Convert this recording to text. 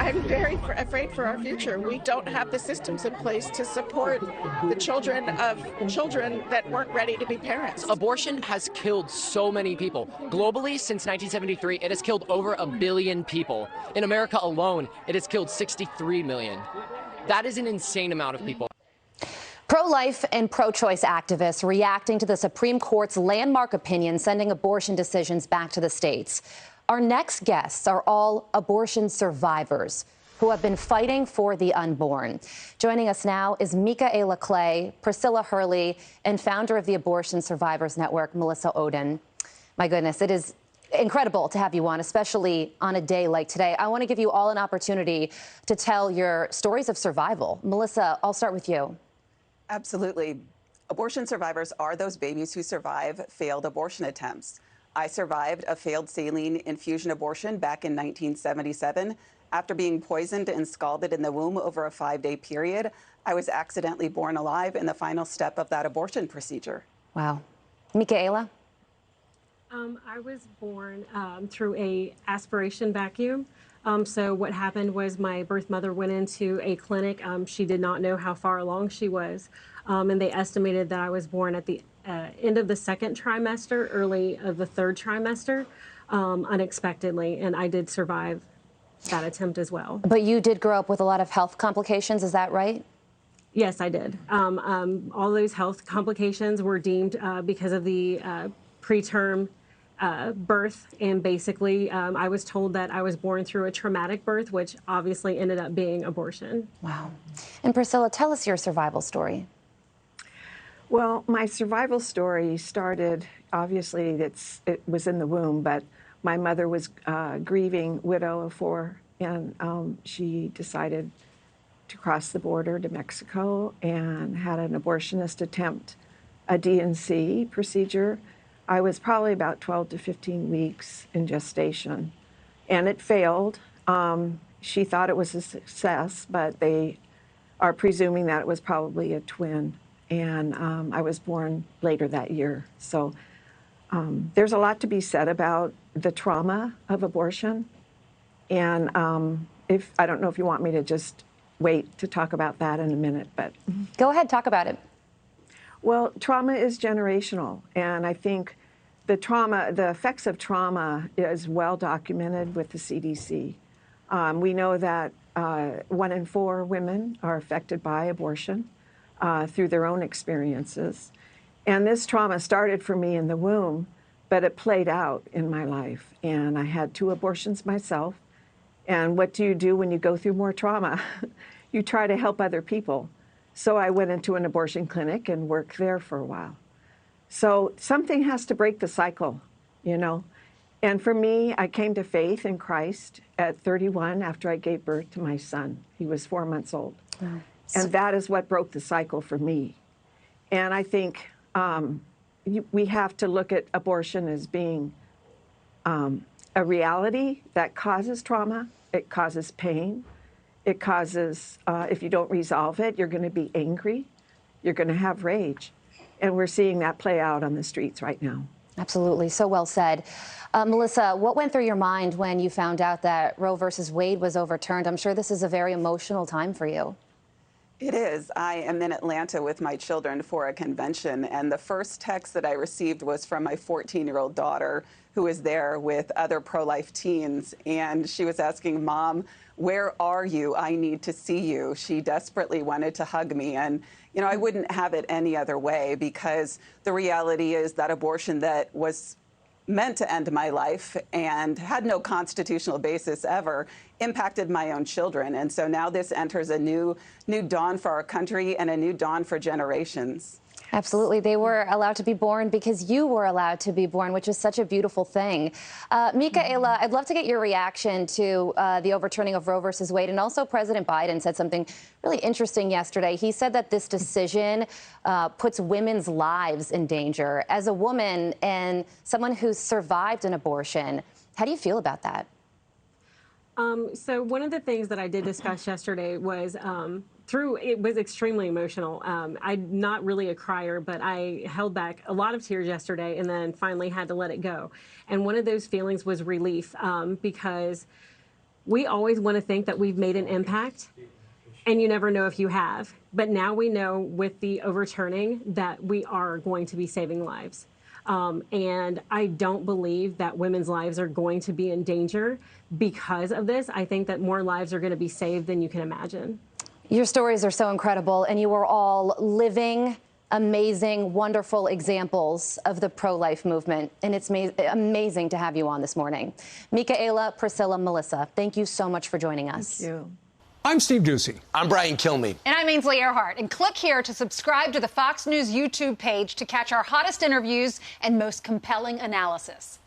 I'm very afraid for our future. We don't have the systems in place to support the children of children that weren't ready to be parents. Abortion has killed so many people. Globally, since 1973, it has killed over 1 billion people. In America alone, it has killed 63 million. That is an insane amount of people. Pro-life and pro-choice activists reacting to the Supreme Court's landmark opinion sending abortion decisions back to the states. Our next guests are all abortion survivors who have been fighting for the unborn. Joining us now is Micaella Clay, Priscilla Hurley, and founder of the Abortion Survivors Network, Melissa Ohden. My goodness, it is incredible to have you on, especially on a day like today. I want to give you all an opportunity to tell your stories of survival. Melissa, I'll start with you. Absolutely. Abortion survivors are those babies who survive failed abortion attempts. I survived a failed saline infusion abortion back in 1977. After being poisoned and scalded in the womb over a 5-day period, I was accidentally born alive in the final step of that abortion procedure. Wow. Micaella? I was born through a aspiration vacuum. So what happened was my birth mother went into a clinic. She did not know how far along she was. And they estimated that I was born at the end of the 2nd trimester, early of the 3rd trimester, unexpectedly. And I did survive that attempt as well. But you did grow up with a lot of health complications, is that right? Yes, I did. All those health complications were deemed because of the preterm birth, and basically I was told that I was born through a traumatic birth, which obviously ended up being abortion. Wow. And Priscilla, tell us your survival story. Well, my survival story started, obviously it was in the womb, but my mother was grieving, widow of 4, and she decided to cross the border to Mexico and had an abortionist attempt, a D&C procedure. I was probably about 12 to 15 weeks in gestation, and it failed. She thought it was a success, but they are presuming that it was probably a twin, and I was born later that year. So there's a lot to be said about the trauma of abortion, and I don't know if you want me to just wait to talk about that in a minute, but... Go ahead, talk about it. Well, trauma is generational, and I think the effects of trauma is well documented with the CDC. We know that 1 in 4 women are affected by abortion through their own experiences. And this trauma started for me in the womb, but it played out in my life. And I had 2 abortions myself. And what do you do when you go through more trauma? You try to help other people. So I went into an abortion clinic and worked there for a while. So something has to break the cycle, you know. And for me, I came to faith in Christ at 31 after I gave birth to my son. He was 4 months old. Wow. And that is what broke the cycle for me. And I think we have to look at abortion as being a reality that causes trauma. It causes pain. It causes, if you don't resolve it, you're going to be angry. You're going to have rage. And we're seeing that play out on the streets right now. Absolutely. So well said. Melissa, what went through your mind when you found out that Roe versus Wade was overturned? I'm sure this is a very emotional time for you. It is. I am in Atlanta with my children for a convention, and the first text that I received was from my 14-year-old daughter, who was there with other pro-life teens, and she was asking, "Mom, where are you? I need to see you." She desperately wanted to hug me, and you know, I wouldn't have it any other way, because the reality is that abortion that was meant to end my life and had no constitutional basis ever impacted my own children. And so now this enters a new dawn for our country and a new dawn for generations. Absolutely. They were allowed to be born because you were allowed to be born, which is such a beautiful thing. Micaella, I'd love to get your reaction to the overturning of Roe versus Wade. And also President Biden said something really interesting yesterday. He said that this decision puts women's lives in danger. As a woman and someone who's survived an abortion, how do you feel about that? So one of the things that I did discuss yesterday was it was extremely emotional. I'm not really a crier, but I held back a lot of tears yesterday and then finally had to let it go. And one of those feelings was relief, because we always want to think that we've made an impact, and you never know if you have. But now we know with the overturning that we are going to be saving lives. And I don't believe that women's lives are going to be in danger because of this. I think that more lives are going to be saved than you can imagine. Your stories are so incredible, and you are all living, amazing, wonderful examples of the pro-life movement, and it's amazing to have you on this morning. Micaella, Priscilla, Melissa, thank you so much for joining us. Thank you. I'm Steve Ducey. I'm Brian Kilmeade. And I'm Ainsley Earhart. And click here to subscribe to the Fox News YouTube page to catch our hottest interviews and most compelling analysis.